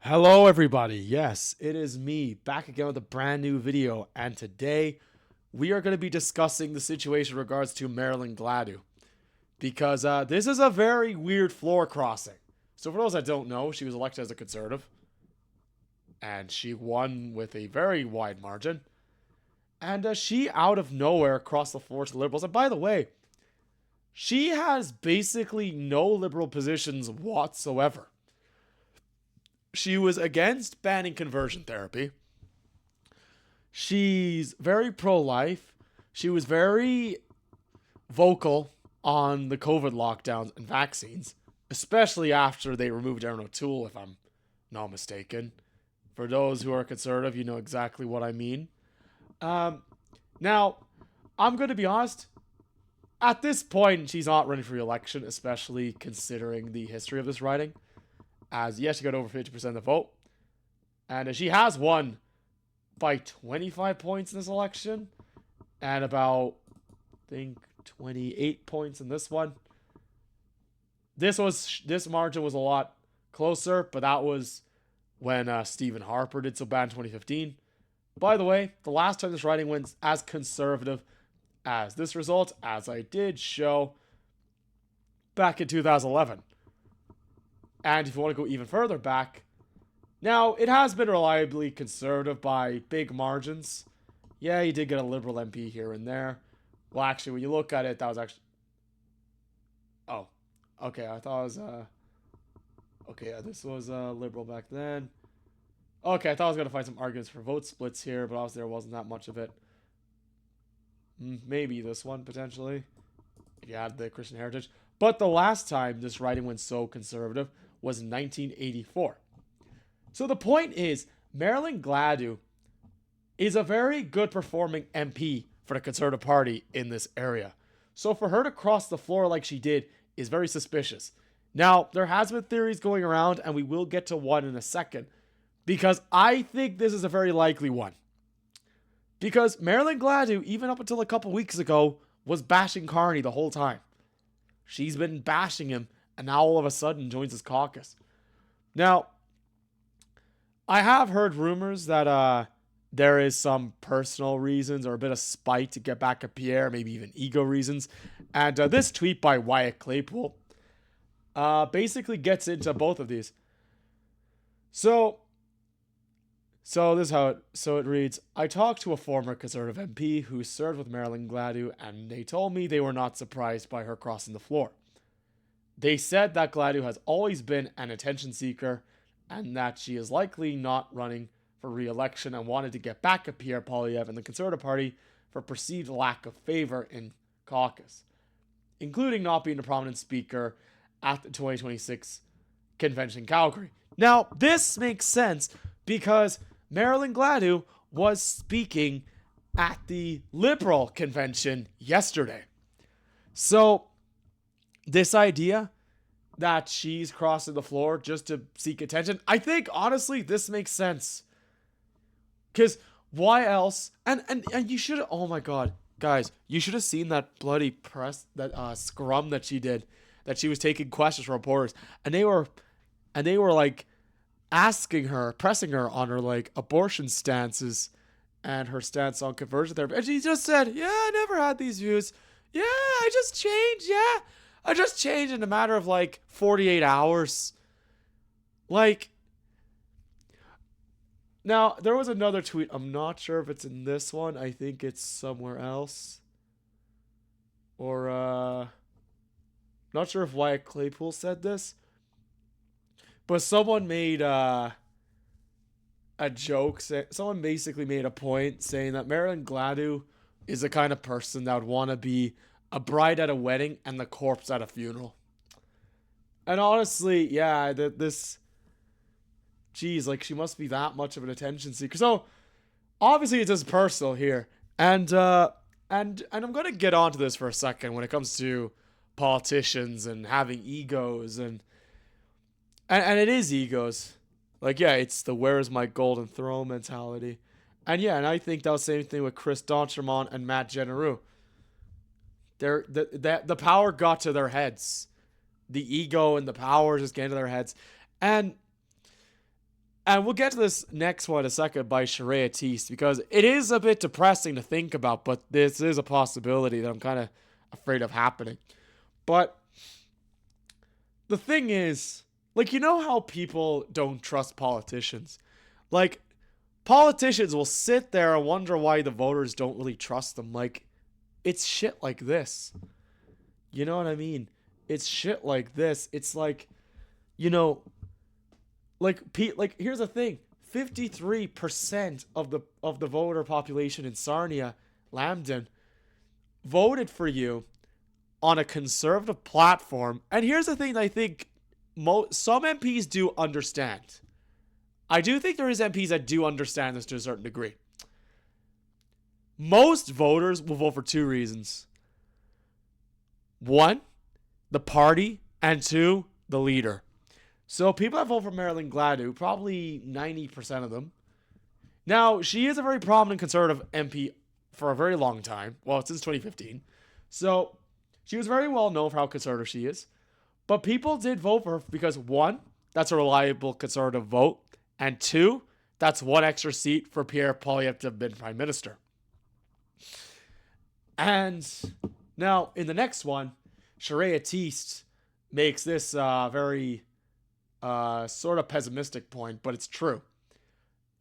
Hello everybody, yes, it is me, back again with a brand new video, and today we are going to be discussing the situation in regards to Marilyn Gladu, because this is a very weird floor crossing. So for those that don't know, she was elected as a conservative, and she won with a very wide margin, and she out of nowhere crossed the floor to the Liberals, and by the way, she has basically no liberal positions whatsoever. She was against banning conversion therapy. She's very pro-life. She was very vocal on the COVID lockdowns and vaccines, especially after they removed Aaron O'Toole, if I'm not mistaken. For those who are conservative, you know exactly what I mean. Now, I'm going to be honest. At this point, she's not running for re-election, especially considering the history of this riding. As yes, she got over 50% of the vote. And she has won by 25 points in this election. And about, I think, 28 points in this one. This margin was a lot closer, but that was when Stephen Harper did so bad in 2015. By the way, the last time this riding went as conservative as this result, as I did show back in 2011. And if you want to go even further back, now it has been reliably conservative by big margins. Yeah, he did get a Liberal MP here and there. Well, actually, when you look at it, that was actually... Oh, okay, I thought it was... Okay, yeah, this was Liberal back then. Okay, I thought I was going to find some arguments for vote splits here, but obviously there wasn't that much of it. Maybe this one, potentially, if you had the Christian heritage. But the last time this riding went so conservative was in 1984. So the point is, Marilyn Gladu is a very good performing MP for the Conservative Party in this area. So for her to cross the floor like she did is very suspicious. Now, there has been theories going around, and we will get to one in a second, because I think this is a very likely one. Because Marilyn Gladu, even up until a couple weeks ago, was bashing Carney the whole time. She's been bashing him, and now all of a sudden joins his caucus. Now, I have heard rumors that there is some personal reasons or a bit of spite to get back at Pierre, maybe even ego reasons. And this tweet by Wyatt Claypool basically gets into both of these. So this is how it reads. I talked to a former Conservative MP who served with Marilyn Gladu, and they told me they were not surprised by her crossing the floor. They said that Gladu has always been an attention seeker and that she is likely not running for re-election and wanted to get back at Pierre Poilievre and the Conservative Party for perceived lack of favor in caucus, including not being a prominent speaker at the 2026 convention in Calgary. Now, this makes sense because Marilyn Gladu was speaking at the Liberal convention yesterday. So, this idea that she's crossing the floor just to seek attention, I think, honestly, this makes sense. Because why else? And you should, oh my god, guys, you should have seen that bloody scrum that she did, that she was taking questions from reporters, and they were like asking her, pressing her on her like abortion stances and her stance on conversion therapy. And she just said, yeah, I never had these views. Yeah, I just changed. Yeah, I just changed in a matter of like 48 hours. Like, now there was another tweet. I'm not sure if it's in this one. I think it's somewhere else. Or, not sure if Wyatt Claypool said this. But someone made a joke. Someone basically made a point saying that Marilyn Gladu is the kind of person that would want to be a bride at a wedding and the corpse at a funeral. And honestly, yeah, geez, like she must be that much of an attention seeker. So obviously it's just personal here, and I'm gonna get onto this for a second when it comes to politicians and having egos and it is egos. Like, yeah, it's the where's my golden throne mentality. And yeah, and I think that was the same thing with Chris D'Entremont and Matt Genereux. The power got to their heads. The ego and the power just get into their heads. And And we'll get to this next one in a second by Sharia Teast, because it is a bit depressing to think about, but this is a possibility that I'm kind of afraid of happening. But the thing is, like, you know how people don't trust politicians? Like, politicians will sit there and wonder why the voters don't really trust them. Like, it's shit like this. You know what I mean? It's shit like this. It's like, you know, like here's the thing. 53% of the voter population in Sarnia, Lambton, voted for you on a conservative platform. And here's the thing that I think some MPs do understand. I do think there is MPs that do understand this to a certain degree. Most voters will vote for two reasons. One, the party, and two, the leader. So people that vote for Marilyn Gladu, probably 90% of them. Now, she is a very prominent conservative MP for a very long time. Well, since 2015. So she was very well known for how conservative she is. But people did vote for her because, one, that's a reliable conservative vote. And two, that's one extra seat for Pierre Poilievre to have been prime minister. And now, in the next one, Sharia Teast makes this very sort of pessimistic point, but it's true.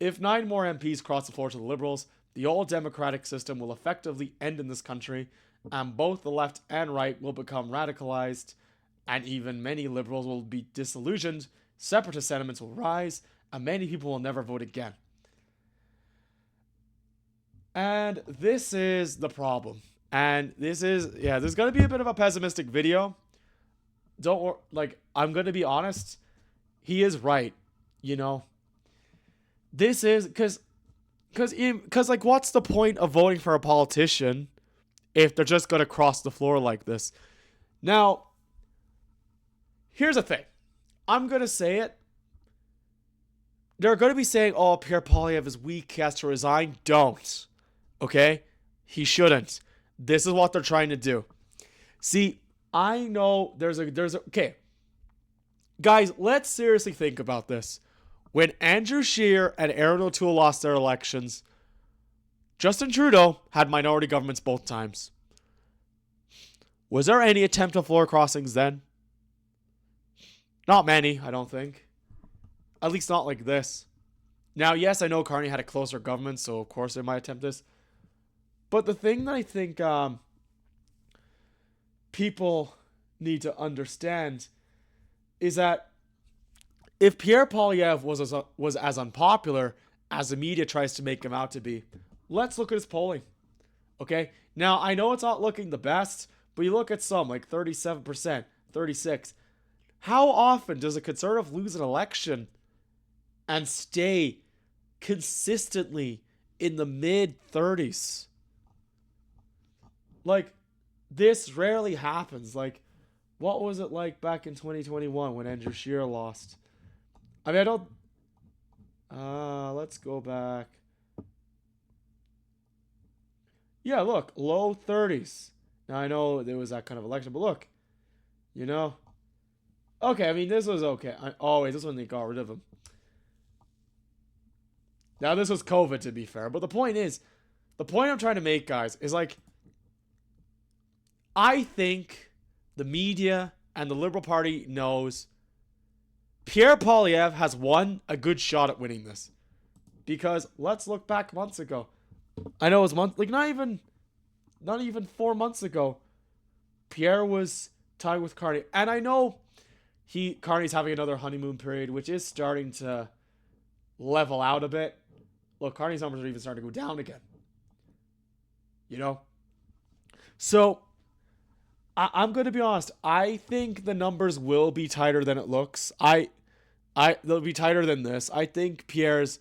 If 9 more MPs cross the floor to the Liberals, the old democratic system will effectively end in this country, and both the left and right will become radicalized, and even many Liberals will be disillusioned, separatist sentiments will rise, and many people will never vote again. And this is the problem. And this is going to be a bit of a pessimistic video. Don't worry, like, I'm going to be honest. He is right, you know. This is because like, what's the point of voting for a politician if they're just going to cross the floor like this? Now, here's the thing. I'm going to say it. They're going to be saying, oh, Pierre Poilievre is weak, he has to resign. Don't. Okay? He shouldn't. This is what they're trying to do. See, I know there's a okay. Guys, let's seriously think about this. When Andrew Scheer and Aaron O'Toole lost their elections, Justin Trudeau had minority governments both times. Was there any attempt at floor crossings then? Not many, I don't think. At least not like this. Now, yes, I know Carney had a closer government, so of course they might attempt this. But the thing that I think people need to understand is that if Pierre Poilievre was as unpopular as the media tries to make him out to be, let's look at his polling. Okay? Now, I know it's not looking the best, but you look at some, like 37%, 36%. How often does a conservative lose an election and stay consistently in the mid-30s? Like, this rarely happens. Like, what was it like back in 2021 when Andrew Scheer lost? I mean, I don't... let's go back. Yeah, look, low 30s. Now, I know there was that kind of election, but look, you know. Okay, I mean, this was okay. Wait, this one they got rid of him. Now, this was COVID, to be fair. But the point I'm trying to make, guys, is like, I think the media and the Liberal Party knows Pierre Poilievre has won a good shot at winning this. Because let's look back months ago. I know it was months, like not even 4 months ago. Pierre was tied with Carney. And I know Carney's having another honeymoon period, which is starting to level out a bit. Look, Carney's numbers are even starting to go down again. You know? So, I'm going to be honest. I think the numbers will be tighter than it looks. They'll be tighter than this. I think Pierre's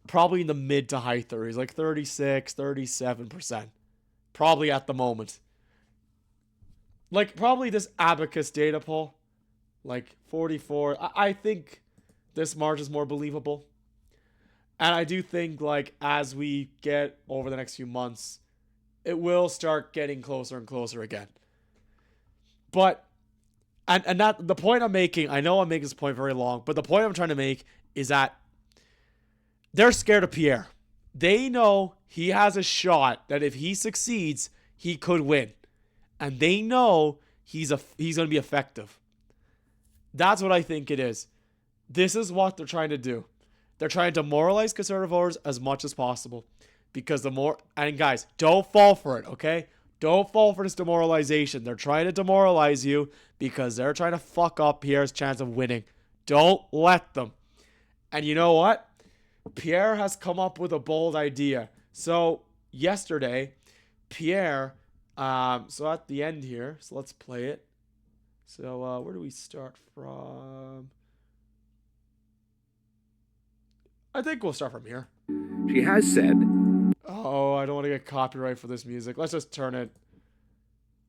probably in the mid to high 30s, like 36, 37%. Probably at the moment. Like, probably this Abacus data poll, like 44. I think this margin is more believable. And I do think, like, as we get over the next few months, it will start getting closer and closer again. But, and that, the point I'm making, I know I'm making this point very long, but the point I'm trying to make is that they're scared of Pierre. They know he has a shot that if he succeeds, he could win. And they know he's going to be effective. That's what I think it is. This is what they're trying to do. They're trying to demoralize conservative voters as much as possible. Because the more, and guys, don't fall for it, okay? Don't fall for this demoralization. They're trying to demoralize you because they're trying to fuck up Pierre's chance of winning. Don't let them. And you know what? Pierre has come up with a bold idea. So yesterday, Pierre, so at the end here, so let's play it. So where do we start from? I think we'll start from here. She has said, oh, I don't want to get copyright for this music. Let's just turn it.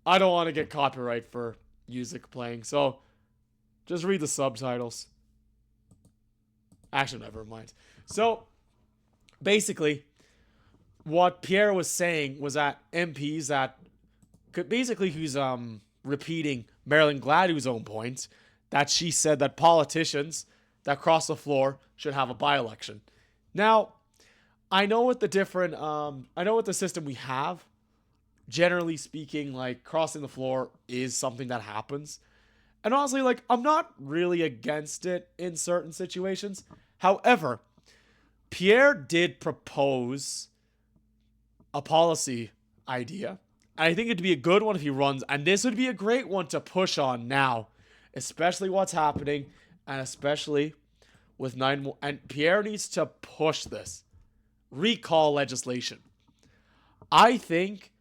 I don't want to get copyright for music playing. So just read the subtitles. Actually, never mind. So basically, what Pierre was saying was that MPs that could basically, he's repeating Marilyn Gladu's own point, that she said that politicians that cross the floor should have a by-election. Now, I know with the system we have, generally speaking, like crossing the floor is something that happens. And honestly, like, I'm not really against it in certain situations. However, Pierre did propose a policy idea. And I think it'd be a good one if he runs. And this would be a great one to push on now. Especially what's happening. And especially with 9 more. And Pierre needs to push this. Recall legislation. I think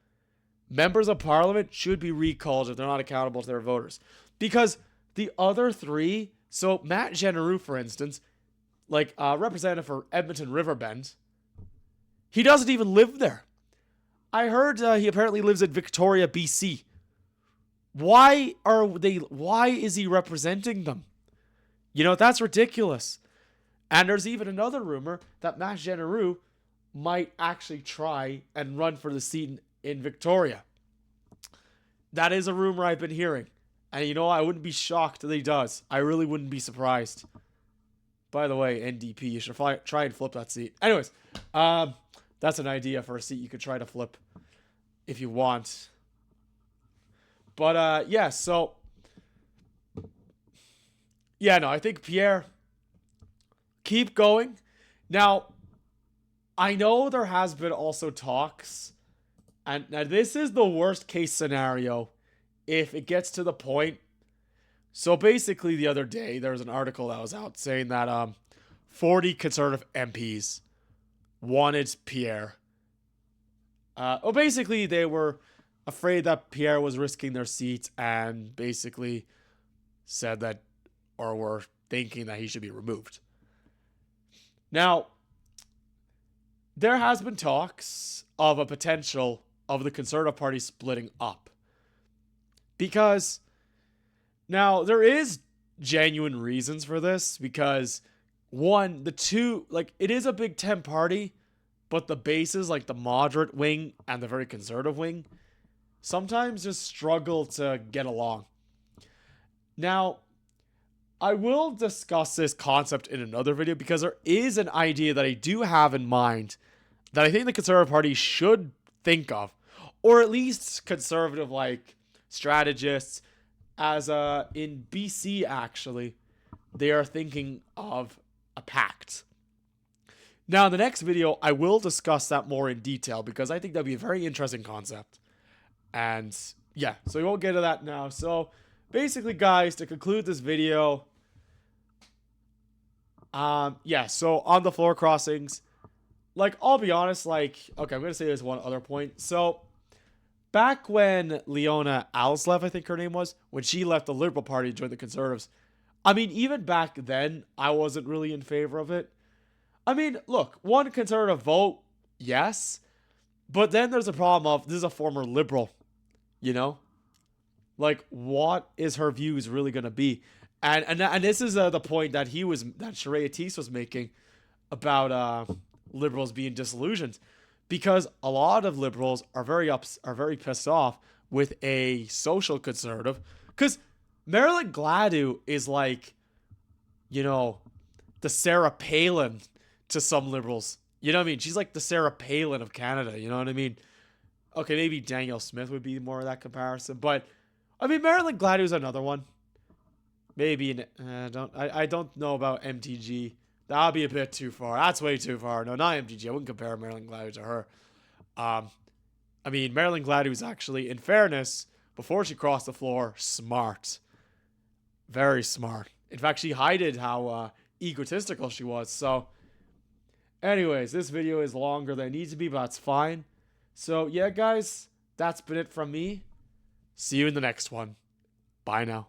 members of parliament should be recalled if they're not accountable to their voters. Because the other three, so Matt Genereux, for instance, like representative for Edmonton Riverbend, he doesn't even live there. I heard he apparently lives in Victoria, BC. Why is he representing them? You know, that's ridiculous. And there's even another rumor that Matt Genereux might actually try and run for the seat in Victoria. That is a rumor I've been hearing. And you know, I wouldn't be shocked that he does. I really wouldn't be surprised. By the way, NDP, you should try and flip that seat. Anyways, that's an idea for a seat you could try to flip if you want. But yeah, so yeah, no, I think Pierre, keep going. Now, I know there has been also talks, and now this is the worst case scenario if it gets to the point. So basically the other day there was an article that was out saying that 40 conservative MPs wanted Pierre. Basically they were afraid that Pierre was risking their seat and basically said that, or were thinking that he should be removed. Now, there has been talks of a potential of the Conservative Party splitting up. Because now there is genuine reasons for this, because one, the two, like, it is a Big Ten party, but the bases, like the moderate wing and the very conservative wing, sometimes just struggle to get along. Now, I will discuss this concept in another video because there is an idea that I do have in mind that I think the Conservative Party should think of, or at least conservative like strategists, as in BC actually, they are thinking of a pact. Now in the next video, I will discuss that more in detail because I think that'd be a very interesting concept. And yeah, so we won't get to that now. So basically, guys, to conclude this video, yeah, so on the floor crossings, like, I'll be honest, like, okay, I'm gonna say there's one other point. So back when Leona Alislev, I think her name was, when she left the Liberal Party to join the Conservatives, I mean, even back then, I wasn't really in favor of it. I mean, look, one conservative vote, yes, but then there's a problem of, this is a former Liberal, you know? Like, what is her views really going to be? And this is the point that that Sharia Teese was making about Liberals being disillusioned. Because a lot of Liberals are very pissed off with a social conservative. Because Marilyn Gladu is like, you know, the Sarah Palin to some liberals. You know what I mean? She's like the Sarah Palin of Canada. You know what I mean? Okay, maybe Danielle Smith would be more of that comparison, but I mean Marilyn Gladu is another one. Maybe I don't know about MTG. That'll be a bit too far. That's way too far. No, not MTG. I wouldn't compare Marilyn Gladu to her. I mean Marilyn Gladu is actually, in fairness, before she crossed the floor, smart, very smart. In fact, she hided how egotistical she was. So, anyways, this video is longer than it needs to be, but that's fine. So yeah, guys, that's been it from me. See you in the next one. Bye now.